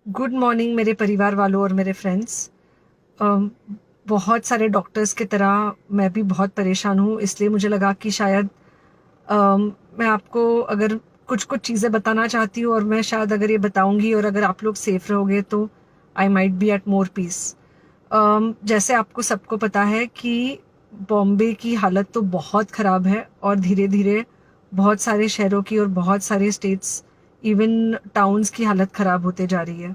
Good morning मेरे परिवार वालों और मेरे फ्रेंड्स। बहुत सारे डॉक्टर्स की तरह मैं भी बहुत परेशान हूँ, इसलिए मुझे लगा कि शायद मैं आपको अगर कुछ कुछ चीज़ें बताना चाहती हूँ, और मैं शायद अगर ये बताऊँगी और अगर आप लोग सेफ रहोगे तो I might be at more peace. जैसे आपको सबको पता है कि बॉम्बे की हालत तो बहुत ख़राब है, और धीरे धीरे बहुत सारे शहरों की और बहुत सारे स्टेट्स, इवन टाउन्स की हालत ख़राब होते जा रही है।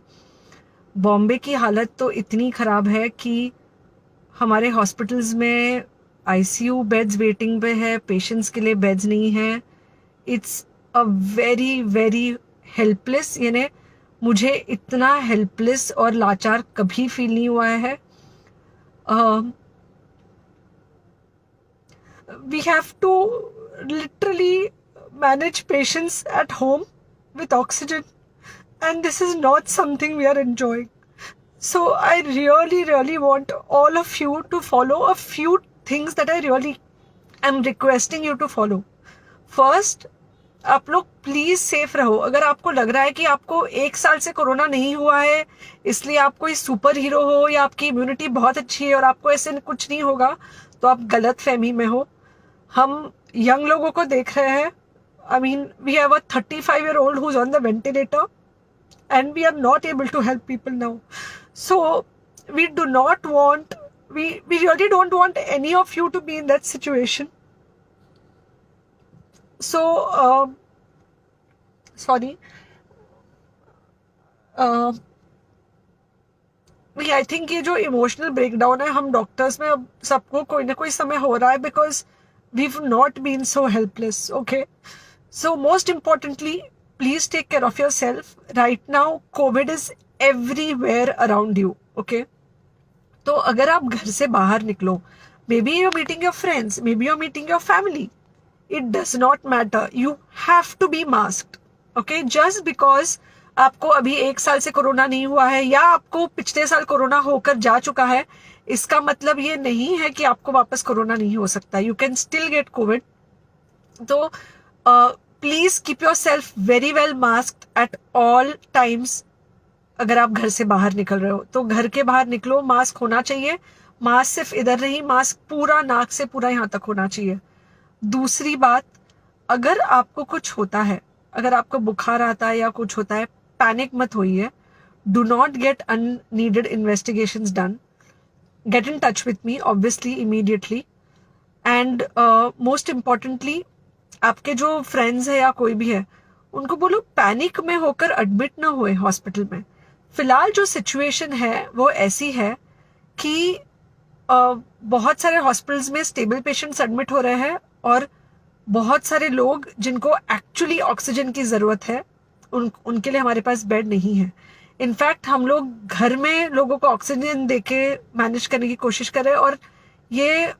बॉम्बे की हालत तो इतनी ख़राब है कि हमारे हॉस्पिटल्स में आईसीयू बेड्स वेटिंग पे है, पेशेंट्स के लिए बेड्स नहीं है। It's a very very helpless, यानी मुझे इतना हेल्पलेस और लाचार कभी फील नहीं हुआ है। We have to literally manage patients at home with oxygen, and this is not something we are enjoying. So I really, really want all of you to follow a few things that I really am requesting you to follow. First, आप लोग please safe रहो। अगर आपको लग रहा है कि आपको 1 साल से कोरोना नहीं हुआ है, इसलिए आप कोई सुपर हीरो हो या आपकी इम्यूनिटी बहुत अच्छी है और आपको ऐसे कुछ नहीं होगा, तो आप गलत फहमी में हो। हम यंग लोगों को देख रहे हैं। I mean, we have a 35-year-old who's on the ventilator, and we are not able to help people now. So we do not want, we really don't want any of you to be in that situation. So sorry, I think ये जो emotional breakdown है हम doctors में अब सबको कोई ना कोई समय हो रहा है, because we not been so helpless. Okay, so most importantly, please take care of yourself. Right now COVID is everywhere around you. Okay, तो अगर आप घर से बाहर निकलो, maybe you're meeting your friends, maybe you're meeting your family, it does not matter, you have to be masked. Okay, just because आपको अभी 1 साल से कोरोना नहीं हुआ है या आपको पिछले साल कोरोना होकर जा चुका है, इसका मतलब ये नहीं है कि आपको वापस कोरोना नहीं हो सकता। You can still get COVID. तो please keep yourself very well masked at all times. अगर आप घर से बाहर निकल रहे हो तो घर के बाहर निकलो, मास्क होना चाहिए। मास्क सिर्फ इधर नहीं, मास्क पूरा नाक से पूरा यहाँ तक होना चाहिए। दूसरी बात, अगर आपको कुछ होता है, अगर आपको बुखार आता है या कुछ होता है, पैनिक मत होइए। Do not get unneeded investigations done. Get in touch with me obviously immediately. And most importantly, आपके जो फ्रेंड्स है या कोई भी है, उनको बोलो पैनिक में होकर एडमिट ना हुए हॉस्पिटल में। फिलहाल जो सिचुएशन है वो ऐसी है कि बहुत सारे हॉस्पिटल्स में स्टेबल पेशेंट्स एडमिट हो रहे हैं, और बहुत सारे लोग जिनको एक्चुअली ऑक्सीजन की ज़रूरत है उनके लिए हमारे पास बेड नहीं है। इनफैक्ट हम लोग घर में लोगों को ऑक्सीजन देके मैनेज करने की कोशिश कर रहे हैं, और ये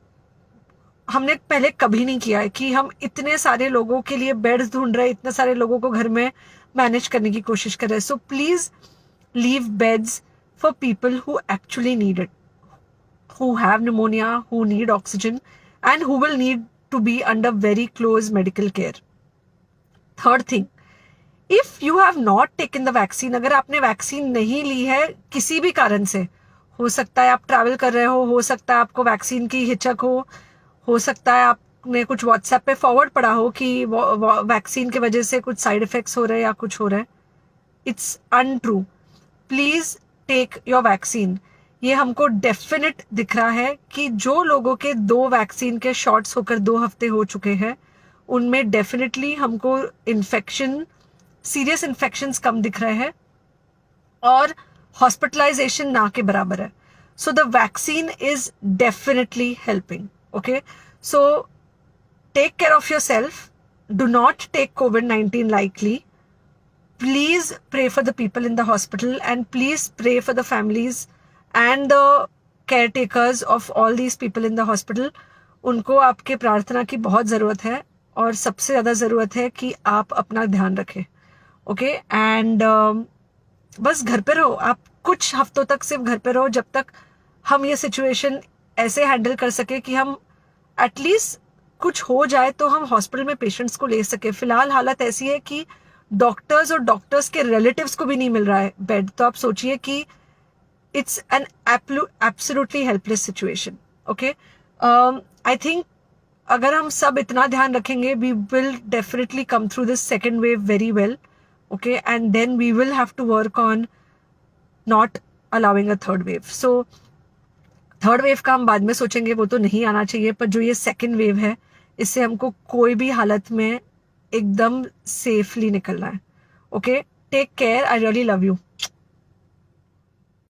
हमने पहले कभी नहीं किया है कि हम इतने सारे लोगों के लिए बेड्स ढूंढ रहे हैं, इतने सारे लोगों को घर में मैनेज करने की कोशिश कर रहे हैं। So please leave beds for people who actually need it, who have pneumonia, who need oxygen, and who will need to be under very close medical care. Third thing, if you have not taken the vaccine, अगर आपने vaccine नहीं ली है किसी भी कारण से, हो सकता है आप ट्रैवल कर रहे हो सकता है आपको वैक्सीन की हिचक हो सकता है आपने कुछ व्हाट्सएप पे फॉरवर्ड पढ़ा हो कि वैक्सीन की वजह से कुछ साइड इफेक्ट्स हो रहे हैं या कुछ हो रहा है। It's untrue. Please take your vaccine. ये हमको डेफिनेट दिख रहा है कि जो लोगों के 2 वैक्सीन के शॉट्स होकर 2 हफ्ते हो चुके हैं, उनमें डेफिनेटली हमको इन्फेक्शन, सीरियस इन्फेक्शंस कम दिख रहे हैं, और हॉस्पिटलाइजेशन ना के बराबर है। So the vaccine is definitely helping. Okay, so take care of yourself. Do not take COVID-19 lightly. Please pray for the people in the hospital, and please pray for the families and the caretakers of all these people in the hospital. उनको आपके प्रार्थना की बहुत ज़रूरत है, और सबसे ज़्यादा ज़रूरत है कि आप अपना ध्यान रखें। ओके, एंड बस घर पे रहो। आप कुछ हफ्तों तक सिर्फ घर पे रहो, जब तक हम ये सिचुएशन ऐसे हैंडल कर सके कि हम एटलीस्ट कुछ हो जाए तो हम हॉस्पिटल में पेशेंट्स को ले सके। फिलहाल हालत ऐसी है कि डॉक्टर्स और डॉक्टर्स के रिलेटिव्स को भी नहीं मिल रहा है बेड, तो आप सोचिए कि it's an absolutely helpless situation. Okay, I think अगर हम सब इतना ध्यान रखेंगे, we will definitely come through this second wave very well. Okay, and then we will have to work on not allowing a third wave. So third wave का हम बाद में सोचेंगे, वो तो नहीं आना चाहिए, पर जो ये सेकेंड वेव है, इससे हमको कोई भी हालत में एकदम सेफली निकलना है. Okay, take care, I really love you.